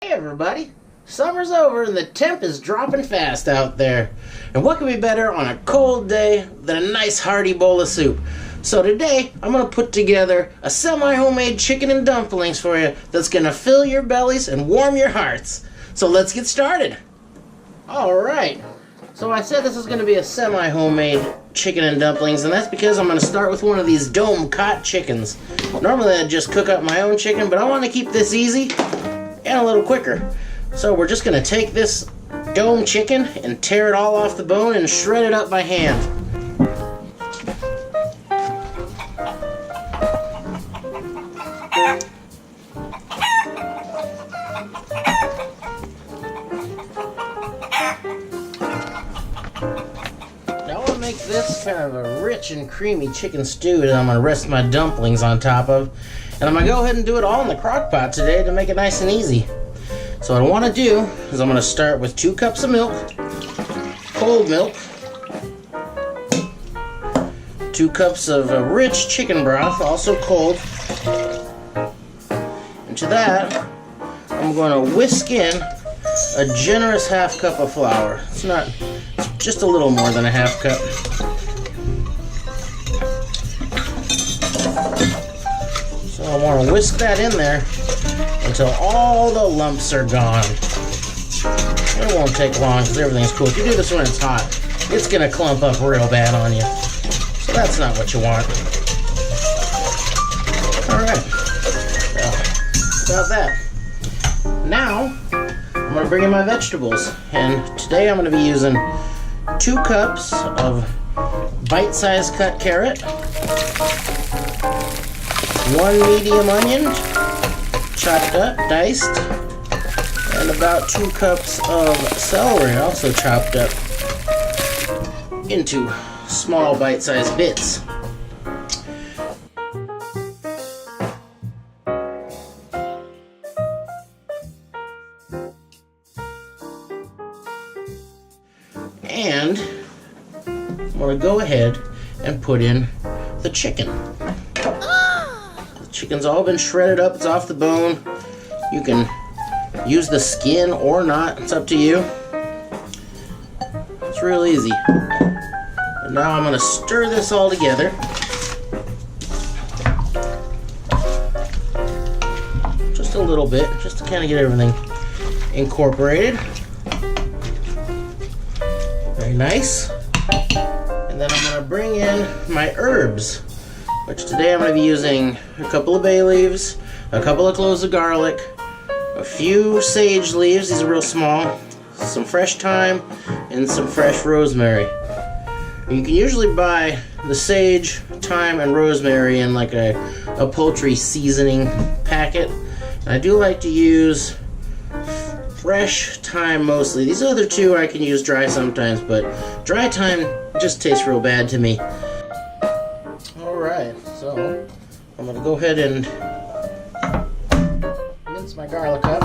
Hey everybody, summer's over and the temp is dropping fast out there. And what could be better on a cold day than a nice hearty bowl of soup? So today, I'm going to put together a semi-homemade chicken and dumplings for you that's going to fill your bellies and warm your hearts. So let's get started. Alright, so I said this is going to be a semi-homemade chicken and dumplings, and that's because I'm going to start with one of these dome cot chickens. Normally I'd just cook up my own chicken, but I want to keep this easy and a little quicker. So we're just going to take this dome chicken and tear it all off the bone and shred it up by hand. Now I want to make this kind of a rich and creamy chicken stew that I'm going to rest my dumplings on top of. And I'm going to go ahead and do it all in the crock pot today to make it nice and easy. So what I want to do is I'm going to start with 2 cups of milk, cold milk, 2 cups of rich chicken broth, also cold. And to that, I'm going to whisk in a generous ½ cup of flour. It's just a little more than a ½ cup. So I want to whisk that in there until all the lumps are gone. It won't take long because everything's cool. If you do this when it's hot, it's going to clump up real bad on you. So that's not what you want. Alright, so about that. Now, I'm going to bring in my vegetables. And today I'm going to be using 2 cups of bite-sized cut carrot, 1 medium onion, chopped up, diced, and about 2 cups of celery, also chopped up into small bite-sized bits. And I'm going to go ahead and put in the chicken. The chicken's all been shredded up, it's off the bone. You can use the skin or not, it's up to you. It's real easy. And now I'm going to stir this all together. Just a little bit, just to kind of get everything incorporated. Very nice. And then I'm going to bring in my herbs, which today I'm going to be using a couple of bay leaves, a couple of cloves of garlic, a few sage leaves, these are real small, some fresh thyme, and some fresh rosemary. You can usually buy the sage, thyme, and rosemary in like a poultry seasoning packet. And I do like to use fresh thyme mostly. These other 2 I can use dry sometimes, but dry thyme just tastes real bad to me. Alright, so I'm going to go ahead and mince my garlic up.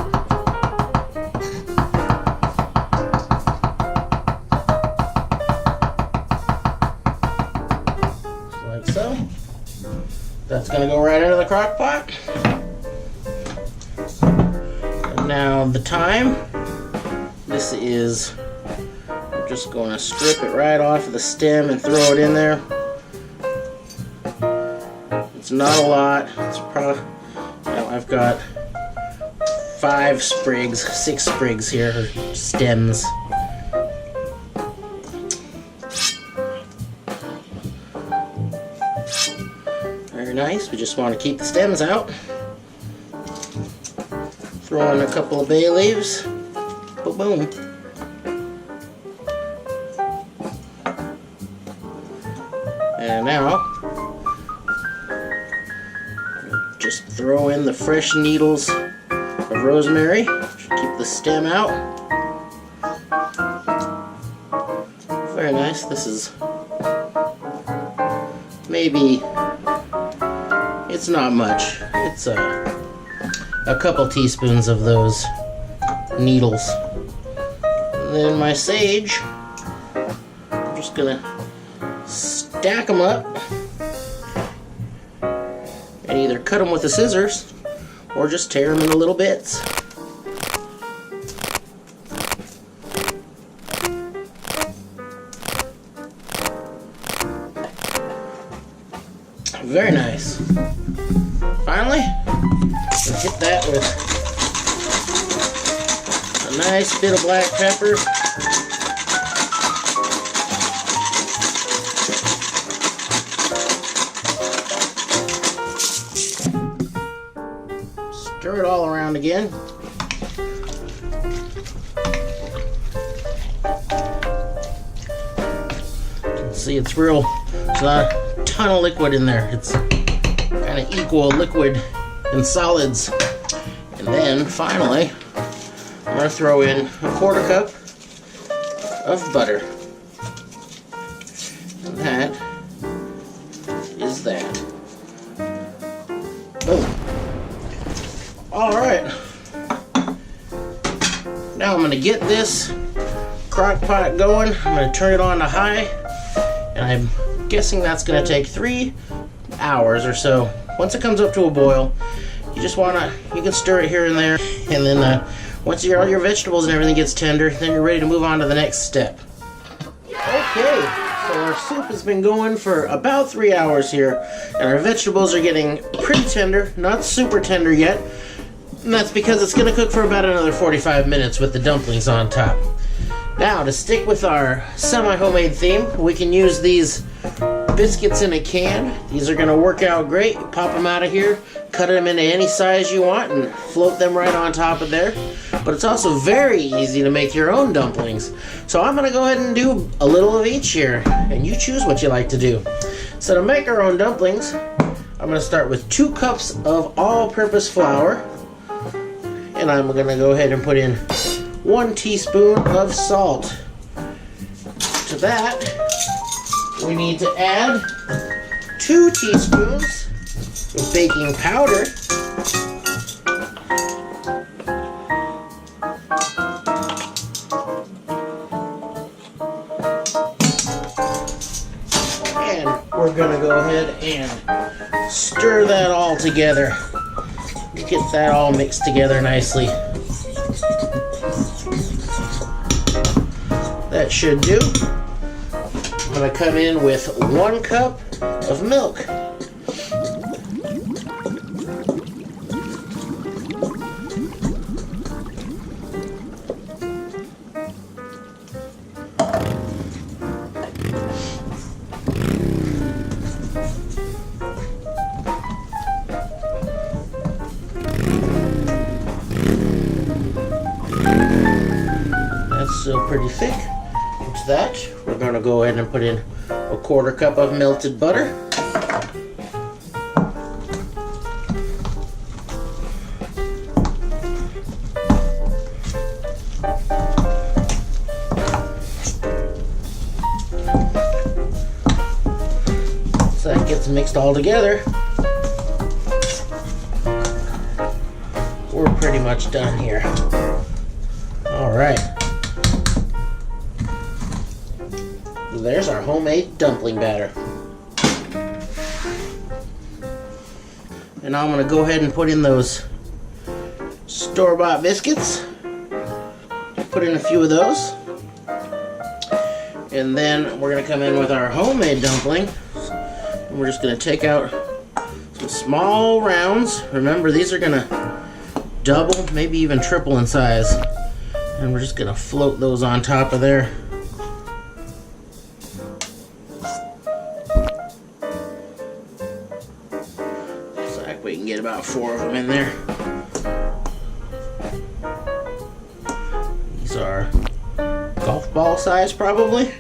Like so. That's going to go right into the crock pot. And now the thyme. This is, I'm just going to strip it right off of the stem and throw it in there. It's not a lot. It's probably, I've got 6 sprigs here, stems. Very nice. We just want to keep the stems out. Throw in a couple of bay leaves. Boom, boom. And now, just throw in the fresh needles of rosemary. Keep the stem out. Very nice. This is maybe, it's not much. It's a couple teaspoons of those needles. And then my sage, I'm just gonna stack them up and either cut them with the scissors or just tear them into little bits. Very nice. Finally, we'll hit that with a nice bit of black pepper. Stir it all around again. See, it's real, there's not a ton of liquid in there. It's kind of equal liquid and solids. And then finally, I'm going to throw in a 1/4 cup of butter. And that is that. Boom. Alright. Now I'm going to get this crock pot going. I'm going to turn it on to high. And I'm guessing that's going to take 3 hours or so. Once it comes up to a boil, you can stir it here and there. And then once all your vegetables and everything gets tender, then you're ready to move on to the next step. Okay, so our soup has been going for about 3 hours here. And our vegetables are getting pretty tender, not super tender yet. And that's because it's going to cook for about another 45 minutes with the dumplings on top. Now, to stick with our semi-homemade theme, we can use these biscuits in a can. These are going to work out great. Pop them out of here, cut them into any size you want, and float them right on top of there. But it's also very easy to make your own dumplings. So I'm going to go ahead and do a little of each here, and you choose what you like to do. So to make our own dumplings, I'm going to start with 2 cups of all-purpose flour. And I'm going to go ahead and put in 1 teaspoon of salt. To that, we need to add 2 teaspoons of baking powder. And we're going to go ahead and stir that all together. Get that all mixed together nicely. That should do. I'm going to come in with 1 cup of milk. That's still pretty thick. To that, we're going to go ahead and put in a 1/4 cup of melted butter. So that gets mixed all together. We're pretty much done here. All right. There's our homemade dumpling batter. And now I'm going to go ahead and put in those store-bought biscuits. Put in a few of those. And then we're going to come in with our homemade dumpling. And we're just going to take out some small rounds. Remember, these are going to double, maybe even triple in size. And we're just going to float those on top of there. We can get about 4 of them in there. These are golf ball size, probably.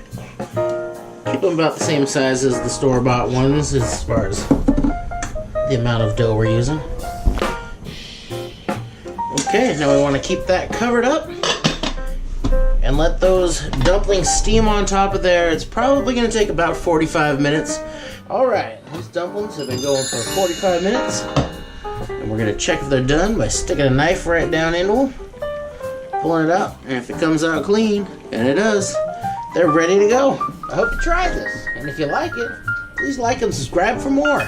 Keep them about the same size as the store-bought ones as far as the amount of dough we're using. Okay, now we want to keep that covered up and let those dumplings steam on top of there. It's probably going to take about 45 minutes. Alright, these dumplings have been going for 45 minutes. And we're going to check if they're done by sticking a knife right down into them, pulling it out, and if it comes out clean, and it does, they're ready to go. I hope you try this, and if you like it, please like and subscribe for more.